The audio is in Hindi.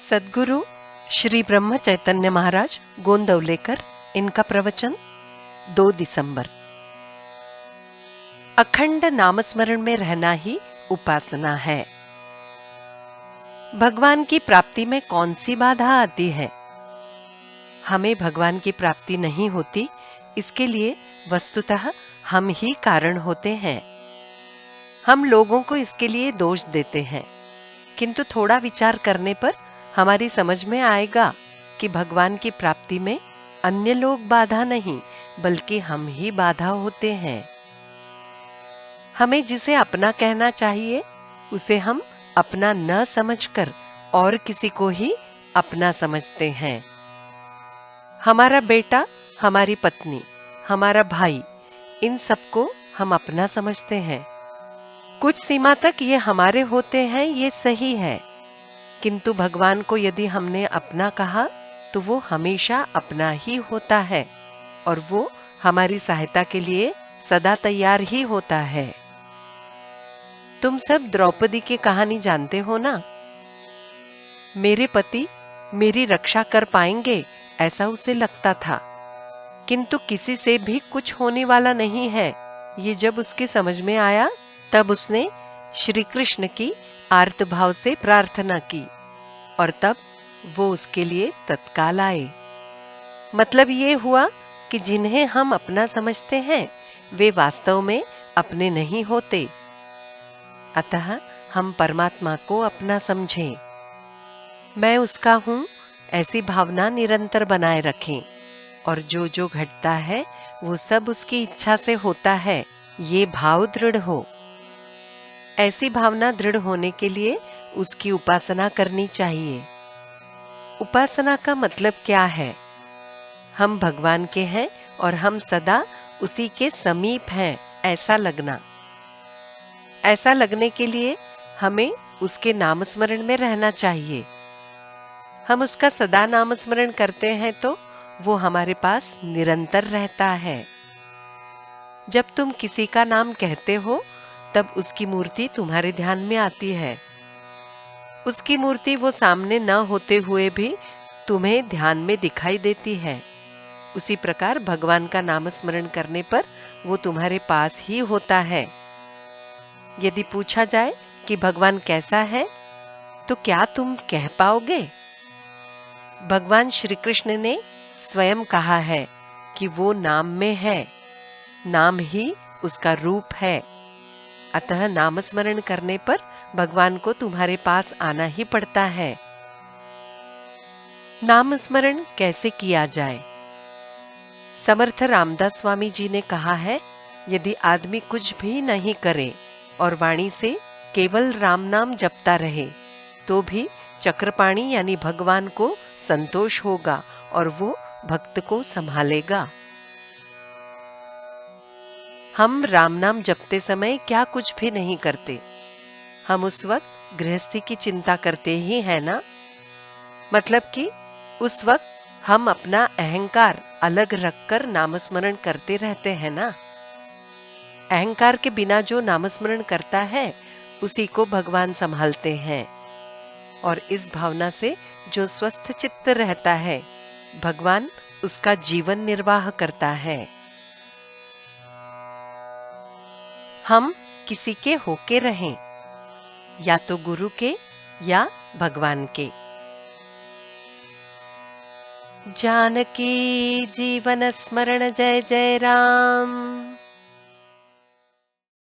सद्गुरु श्री ब्रह्म चैतन्य महाराज गोंदवलेकर, इनका प्रवचन 2 दिसंबर। अखंड नामस्मरण में रहना ही उपासना है। भगवान की प्राप्ति में कौन सी बाधा आती है? हमें भगवान की प्राप्ति नहीं होती, इसके लिए वस्तुतः हम ही कारण होते हैं। हम लोगों को इसके लिए दोष देते हैं, किंतु थोड़ा विचार करने पर हमारी समझ में आएगा कि भगवान की प्राप्ति में अन्य लोग बाधा नहीं, बल्कि हम ही बाधा होते हैं। हमें जिसे अपना कहना चाहिए, उसे हम अपना न समझकर और किसी को ही अपना समझते हैं। हमारा बेटा, हमारी पत्नी, हमारा भाई, इन सबको हम अपना समझते हैं। कुछ सीमा तक ये हमारे होते हैं, ये सही है, किंतु भगवान को यदि हमने अपना कहा तो वो हमेशा अपना ही होता है और वो हमारी सहायता के लिए सदा तैयार ही होता है। तुम सब द्रौपदी की कहानी जानते हो ना? मेरे पति मेरी रक्षा कर पाएंगे, ऐसा उसे लगता था, किंतु किसी से भी कुछ होने वाला नहीं है, ये जब उसके समझ में आया, तब उसने श्री कृष्ण की आर्त भाव से प्रार्थना की और तब वो उसके लिए तत्काल आए। मतलब ये हुआ कि जिन्हें हम अपना समझते हैं, वे वास्तव में अपने नहीं होते। अतः हम परमात्मा को अपना समझें। मैं उसका हूं, ऐसी भावना निरंतर बनाए रखें और जो जो घटता है वो सब उसकी इच्छा से होता है, ये भाव दृढ़ हो। ऐसी भावना दृढ़ होने के लिए उसकी उपासना करनी चाहिए। उपासना का मतलब क्या है? हम भगवान के हैं और हम सदा उसी के समीप हैं, ऐसा लगना। ऐसा लगने के लिए हमें उसके नामस्मरण में रहना चाहिए। हम उसका सदा नामस्मरण करते हैं तो वो हमारे पास निरंतर रहता है। जब तुम किसी का नाम कहते हो, तब उसकी मूर्ति तुम्हारे ध्यान में आती है। उसकी मूर्ति वो सामने न होते हुए भी तुम्हें ध्यान में दिखाई देती है। उसी प्रकार भगवान का नामस्मरण करने पर वो तुम्हारे पास ही होता है। यदि पूछा जाए कि भगवान कैसा है, तो क्या तुम कह पाओगे? भगवान श्री कृष्ण ने स्वयं कहा है कि वो नाम में है, नाम ही उसका रूप है। अतः नामस्मरण करने पर भगवान को तुम्हारे पास आना ही पड़ता है। नामस्मरण कैसे किया जाए? समर्थ रामदास स्वामी जी ने कहा है, यदि आदमी कुछ भी नहीं करे और वाणी से केवल राम नाम जपता रहे, तो भी चक्रपाणी यानी भगवान को संतोष होगा और वो भक्त को संभालेगा। हम राम नाम जपते समय क्या कुछ भी नहीं करते, हम उस वक्त गृहस्थी की चिंता करते ही हैं ना। मतलब कि उस वक्त हम अपना अहंकार अलग रखकर नामस्मरण करते रहते हैं ना। अहंकार के बिना जो नामस्मरण करता है, उसी को भगवान संभालते हैं और इस भावना से जो स्वस्थ चित्त रहता है, भगवान उसका जीवन निर्वाह करता है। हम किसी के होके रहें, या तो गुरु के या भगवान के। जानकी जीवन स्मरण जय जय राम।